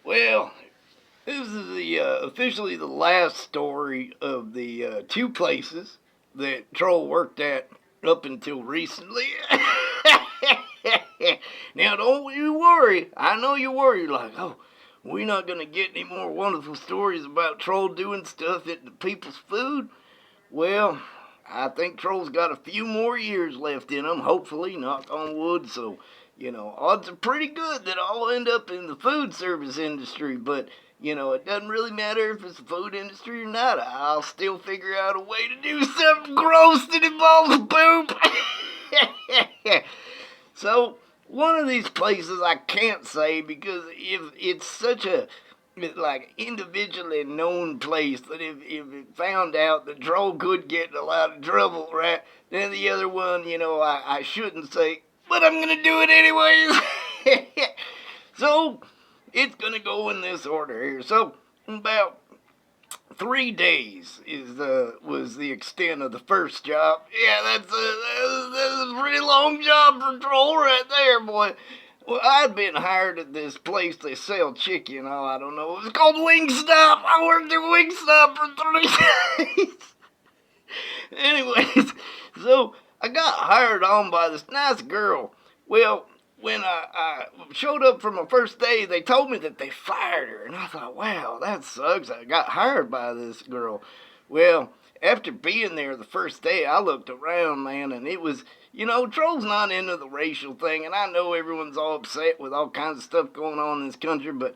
Well, this is the officially the last story of the two places that Troll worked at up until recently. Now, don't you worry. I know you worry, like, oh, we're not going to get any more wonderful stories about Troll doing stuff at the people's food. Well, I think Troll's got a few more years left in him, hopefully, knock on wood, so, odds are pretty good that I'll end up in the food service industry, but, it doesn't really matter if it's the food industry or not. I'll still figure out a way to do something gross that involves poop. So, one of these places I can't say because if it's such a like individually known place that if it found out the Troll could get in a lot of trouble, right? Then the other one, I shouldn't say, but I'm gonna do it anyways. So it's gonna go in this order here. So about 3 days was the extent of the first job. Yeah, that's a pretty long job for Troll right there, boy. Well, I'd been hired at this place they sell chicken. Oh, I don't know. It was called Wingstop. I worked at Wingstop for 3 days. Anyways, so I got hired on by this nice girl. Well, when I showed up for my first day, they told me that they fired her. And I thought, wow, that sucks. I got hired by this girl. Well, after being there the first day, I looked around, man, and it was, Troll's not into the racial thing, and I know everyone's all upset with all kinds of stuff going on in this country, but,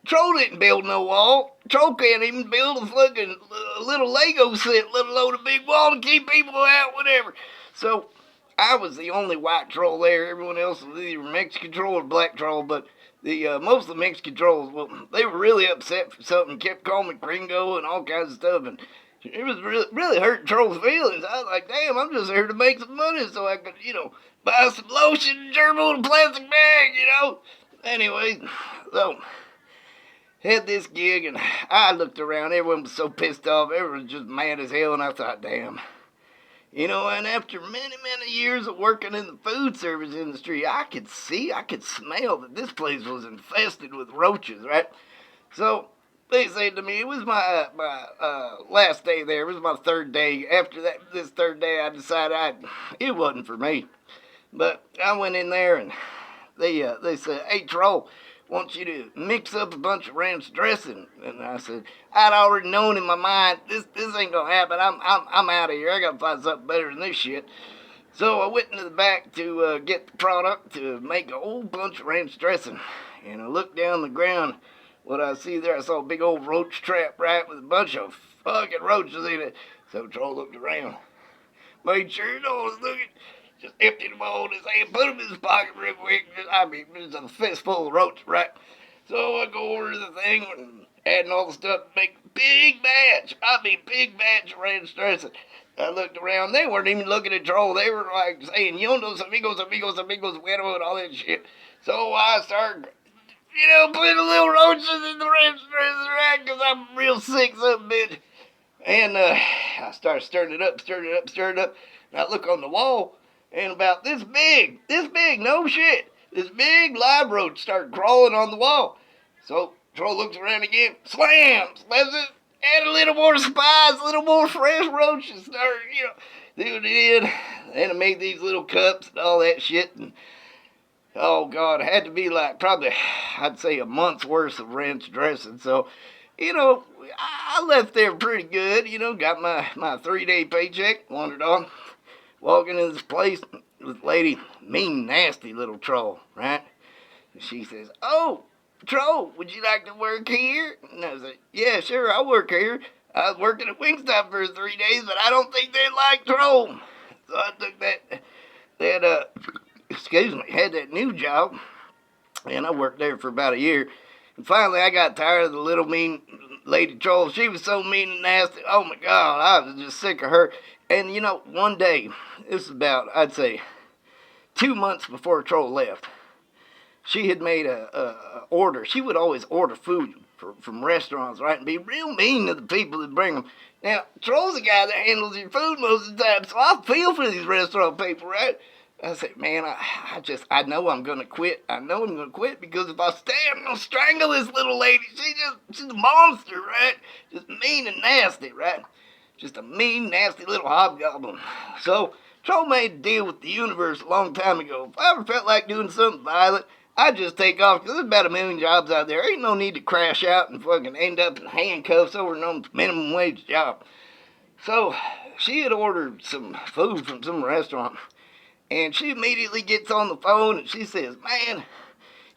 Troll didn't build no wall. Troll can't even build a fucking little Lego set, let alone a big wall to keep people out, whatever. So, I was the only white Troll there. Everyone else was either Mexican Troll or black Troll, but the most of the Mexican Trolls, well, they were really upset for something, kept calling me gringo and all kinds of stuff, and it was really hurting Troll's feelings. I was like, damn, I'm just here to make some money so I could, buy some lotion and gerbil in a plastic bag. Anyway, so, had this gig, and I looked around. Everyone was so pissed off. Everyone was just mad as hell, and I thought, damn. And after many, many years of working in the food service industry, I could smell that this place was infested with roaches, right? So, they said to me, it was my last day there. It was my third day. After this third day, I decided it wasn't for me. But I went in there and they said, hey, Troll, want you to mix up a bunch of ranch dressing. And I said, I'd already known in my mind, this ain't gonna happen. I'm out of here. I gotta find something better than this shit. So I went into the back to get the product to make a whole bunch of ranch dressing. And I looked down the ground. What I see there, I saw a big old roach trap, right, with a bunch of fucking roaches in it. So Troll looked around, made sure no one was looking, just emptied them all in his hand, put them in his pocket real quick. It was a fistful of roaches, right? So I go over to the thing and adding all the stuff to make big batch of ranch dressing. I looked around, they weren't even looking at Troll. They were like saying, yondos, amigos, amigos, amigos, bueno, and all that shit. So I started, putting the little roaches in the ranch dressing, right? Because I'm real sick, son bitch. And I started stirring it up. And I look on the wall, and about this big, no shit, this big live roach started crawling on the wall. So Troll looks around again, slams, lets it, add a little more spice, a little more fresh roaches, started, doing it in. And I made these little cups and all that shit, and oh God, it had to be like probably, I'd say a month's worth of ranch dressing. So, I left there pretty good, got my 3-day paycheck, wandered on, walking into this place, this lady, mean, nasty little Troll, right? And she says, oh, Troll, would you like to work here? And I said, yeah, sure, I'll work here. I was working at Wingstop for 3 days, but I don't think they like Troll. So I took had that new job, and I worked there for about a year. And finally, I got tired of the little mean lady Troll. She was so mean and nasty. Oh my God, I was just sick of her. And one day, this is about, I'd say, 2 months before Troll left, she had made a order. She would always order food from restaurants, right, and be real mean to the people that bring them. Now, Troll's the guy that handles your food most of the time, so I feel for these restaurant people, right? I said, man, I know I'm gonna quit. I know I'm gonna quit because if I stay, I'm gonna strangle this little lady. She's a monster, right? Just mean and nasty, right? Just a mean, nasty little hobgoblin. So, Troll made a deal with the universe a long time ago. If I ever felt like doing something violent, I'd just take off because there's about a million jobs out there. Ain't no need to crash out and fucking end up in handcuffs over no minimum wage job. So, she had ordered some food from some restaurant. And she immediately gets on the phone and she says, man,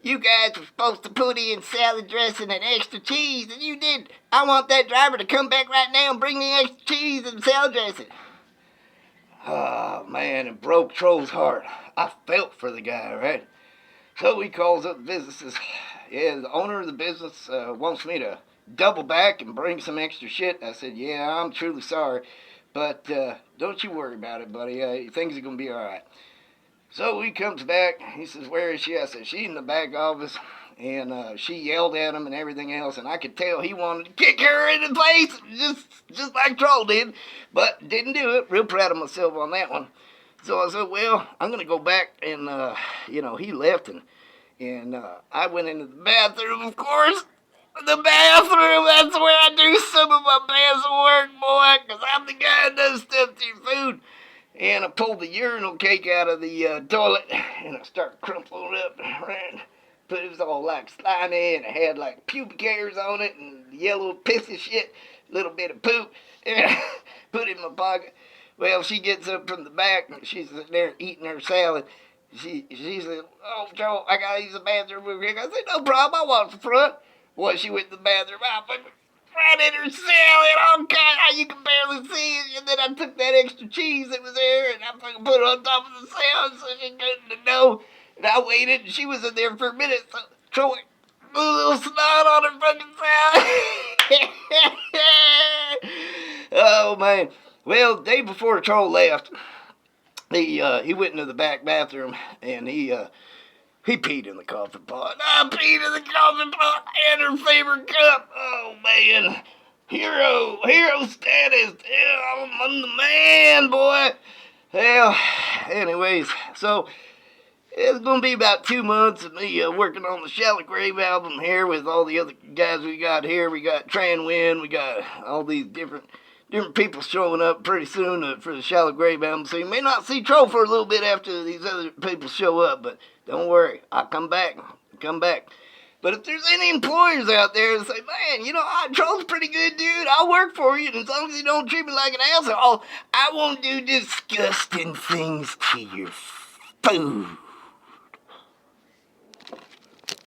you guys were supposed to put in salad dressing and extra cheese, and you didn't. I want that driver to come back right now and bring me extra cheese and salad dressing. Oh, man, it broke Troll's heart. I felt for the guy, right? So he calls up the businesses. Yeah, the owner of the business wants me to double back and bring some extra shit. I said, yeah, I'm truly sorry. But don't you worry about it, buddy. Things are going to be all right. So he comes back. He says, where is she? I said, she's in the back office. And she yelled at him and everything else. And I could tell he wanted to kick her in the face, just like Troll did. But didn't do it. Real proud of myself on that one. So I said, well, I'm going to go back. And, he left. And I went into the bathroom, of course. The bathroom, that's where I do some of my best work, boy, because I'm the guy that does stuff to your food. And I pulled the urinal cake out of the toilet, and I started crumpling up, right? But it was all like slimy, and it had like pubic hairs on it, and yellow pissy shit, little bit of poop, and I put it in my pocket. Well, she gets up from the back, and she's sitting there eating her salad. She said, oh, Joe, I gotta use the bathroom over here. I said, no problem, I'll walk the front. Boy, she went to the bathroom. I fucking right in her salad, all kind how you can barely see it. And then I took that extra cheese that was there, and I fucking put it on top of the salad so she couldn't know. And I waited, and she was in there for a minute. So Troy put a little snot on her fucking salad. Oh, man. Well, the day before Troll left, he went into the back bathroom, and he peed in the coffee pot. I peed in the coffee pot and her favorite cup. Oh, man. Hero status. Yeah, I'm the man, boy. Well, anyways, so it's going to be about 2 months of me working on the Shallow Grave album here with all the other guys we got here. We got Tran Win. We got all these different people showing up pretty soon for the Shallow Grave album. So you may not see Troll for a little bit after these other people show up, but don't worry, I'll come back. But if there's any employers out there that say, man, Troll's a pretty good dude, I'll work for you, and as long as you don't treat me like an asshole, I won't do disgusting things to your food.